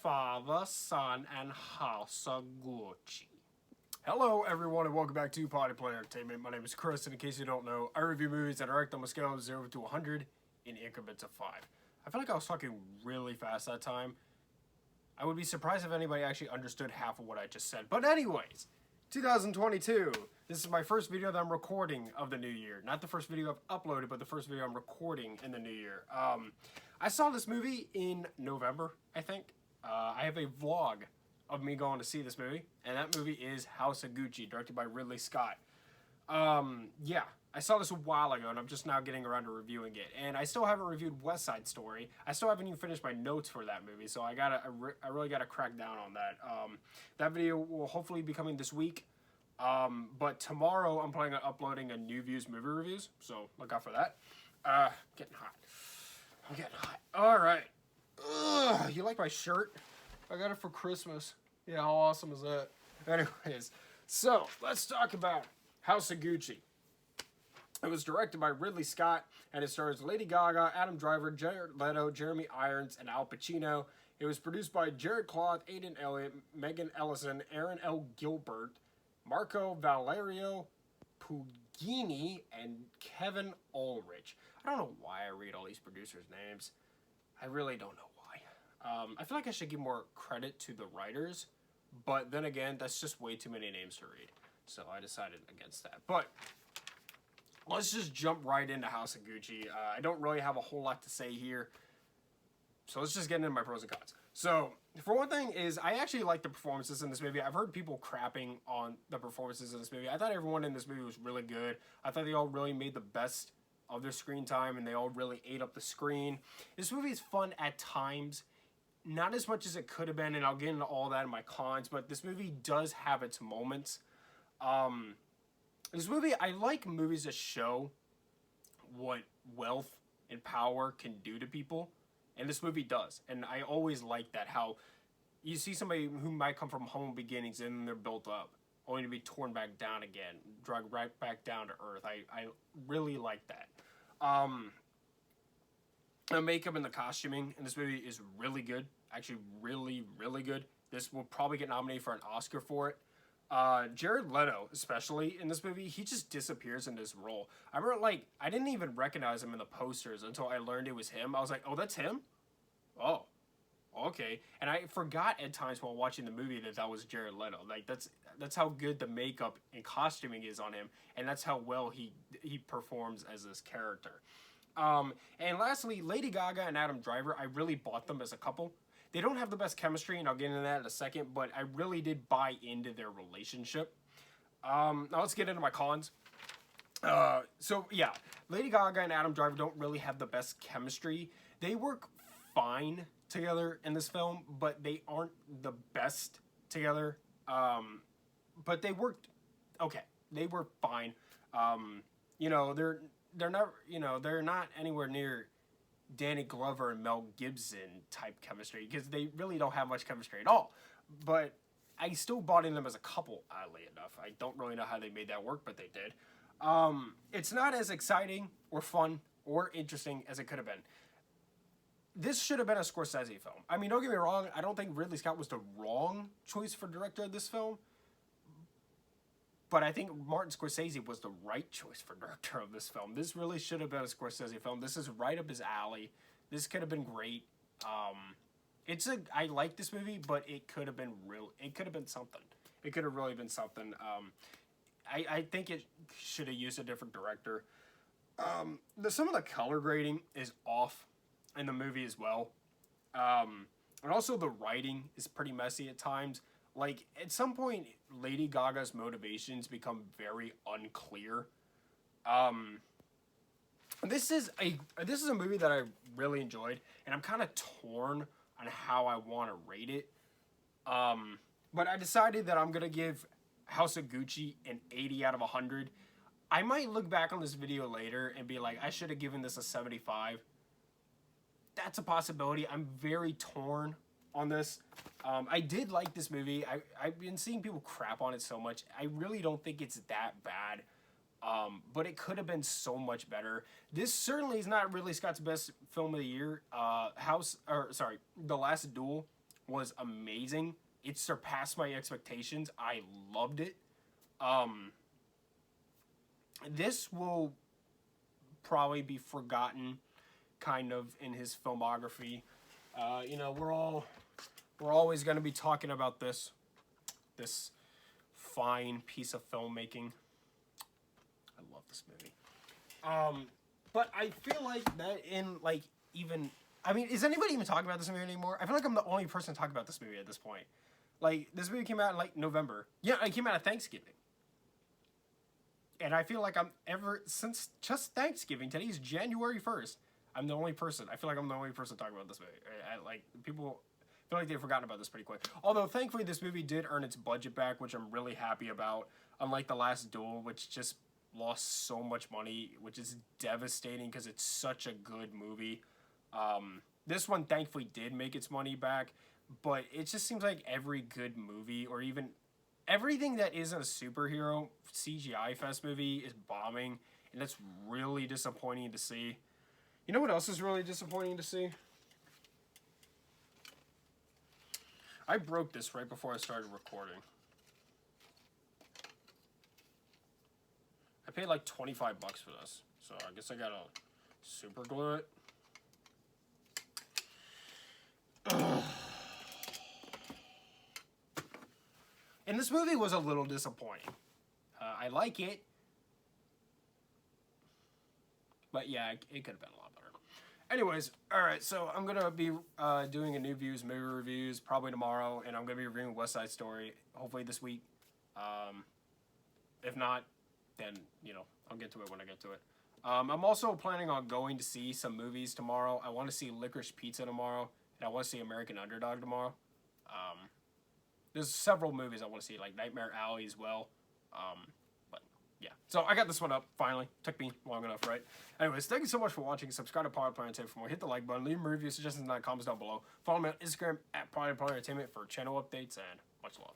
Father, Son, and Hasaguchi. Hello, everyone, and welcome back to Potty Play Entertainment. My name is Chris, and in case you don't know, I review movies that are ranked on a scale of 0 to 100 in increments of 5. I feel like I was talking really fast that time. I would be surprised if anybody actually understood half of what I just said. But anyways, 2022. This is my first video that I'm recording of the new year. Not the first video I've uploaded, but the first video I'm recording in the new year. I saw this movie in November, I think. I have a vlog of me going to see this movie, and that movie is House of Gucci, directed by Ridley Scott. Yeah, I saw this a while ago, and I'm just now getting around to reviewing it. And I still haven't reviewed West Side Story. I still haven't even finished my notes for that movie, so I really gotta crack down on that. That video will hopefully be coming this week. But tomorrow I'm planning on uploading a New Views movie reviews, so look out for that. Getting hot. I'm getting hot. All right. Ugh, you like my shirt? I got it for Christmas. Yeah, how awesome is that? Anyways, so let's talk about House of Gucci. It was directed by Ridley Scott, and it stars Lady Gaga, Adam Driver, Jared Leto, Jeremy Irons, and Al Pacino. It was produced by Jared Cloth, Aiden Elliott, Megan Ellison, Aaron L. Gilbert, Marco Valerio Pugini, and Kevin Ulrich. I don't know why I read all these producers' names. I really don't know why. I feel like I should give more credit to the writers, but then again, that's just way too many names to read. So I decided against that. But let's just jump right into House of Gucci. I don't really have a whole lot to say here. So let's just get into my pros and cons. So, for one thing is, I actually like the performances in this movie. I've heard people crapping on the performances in this movie. I thought everyone in this movie was really good. I thought they all really made the best of their screen time, and they all really ate up the screen. This movie is fun at times. Not as much as it could have been, and I'll get into all that in my cons, but this movie does have its moments. This movie, I like movies that show what wealth and power can do to people. And this movie does. And I always like that, how you see somebody who might come from humble beginnings and they're built up, only to be torn back down again, dragged right back down to earth. I really like that. The makeup and the costuming in this movie is really good. Actually, really, really good. This will probably get nominated for an Oscar for it. Jared Leto, especially in this movie, he just disappears in this role. I remember, I didn't even recognize him in the posters until I learned it was him. I was like, oh, that's him? Oh, okay. And I forgot at times while watching the movie that was Jared Leto. That's how good the makeup and costuming is on him, and that's how well he performs as this character. And lastly, Lady Gaga and Adam Driver, I really bought them as a couple. They don't have the best chemistry, and I'll get into that in a second, but I really did buy into their relationship. Now let's get into my cons. So yeah, Lady Gaga and Adam Driver don't really have the best chemistry. They work fine together in this film, but they aren't the best together. But they worked okay. They were fine. They're not anywhere near Danny Glover and Mel Gibson type chemistry, because they really don't have much chemistry at all. But I still bought in them as a couple, oddly enough. I don't really know how they made that work, but they did. It's not as exciting or fun or interesting as it could have been. This should have been a Scorsese film. I mean, don't get me wrong, I don't think Ridley Scott was the wrong choice for director of this film. But I think Martin Scorsese was the right choice for director of this film. This really should have been a Scorsese film. This is right up his alley. This could have been great. I like this movie, but it could have been It could have been something. It could have really been something. I think it should have used a different director. Some of the color grading is off in the movie as well. And also the writing is pretty messy at times. At some point, Lady Gaga's motivations become very unclear. This is a movie that I really enjoyed, and I'm kind of torn on how I want to rate it. But I decided that I'm gonna give House of Gucci an 80 out of 100. I might look back on this video later and be like, I should have given this a 75. That's a possibility. I'm very torn on this. I did like this movie. I've been seeing people crap on it so much. I really don't think it's that bad. But it could have been so much better. This certainly is not Ridley Scott's best film of the year. The Last Duel was amazing. It surpassed my expectations. I loved it. This will probably be forgotten kind of in his filmography. You know, we're always going to be talking about this fine piece of filmmaking. I love this movie. But I feel like that in, like, even, I mean, is anybody even talking about this movie anymore? I feel like I'm the only person talking about this movie at this point. Like, this movie came out in, like, November. Yeah, it came out at Thanksgiving. And I feel like since just Thanksgiving, today's January 1st, I'm the only person. I feel like I'm the only person talking about this movie. Like, people feel like they've forgotten about this pretty quick. Although, thankfully, this movie did earn its budget back, which I'm really happy about. Unlike The Last Duel, which just lost so much money, which is devastating because it's such a good movie. This one, thankfully, did make its money back. But it just seems like every good movie, or even everything that isn't a superhero CGI fest movie, is bombing. And that's really disappointing to see. You know what else is really disappointing to see? I broke this right before I started recording. I paid like 25 bucks for this. So I guess I gotta super glue it. Ugh. And this movie was a little disappointing. I like it. But yeah, it could have been a lot better. Anyways, alright, so I'm going to be doing a new movie reviews, probably tomorrow, and I'm going to be reviewing West Side Story, hopefully this week. If not, then, you know, I'll get to it when I get to it. I'm also planning on going to see some movies tomorrow. I want to see Licorice Pizza tomorrow, and I want to see American Underdog tomorrow. There's several movies I want to see, like Nightmare Alley as well. But yeah, so I got this one up finally. Took me long enough, right? Anyways, thank you so much for watching. Subscribe to Party Player Entertainment for more. Hit the like button. Leave me review suggestions in the comments down below. Follow me on Instagram at Party Player Entertainment for channel updates, and much love.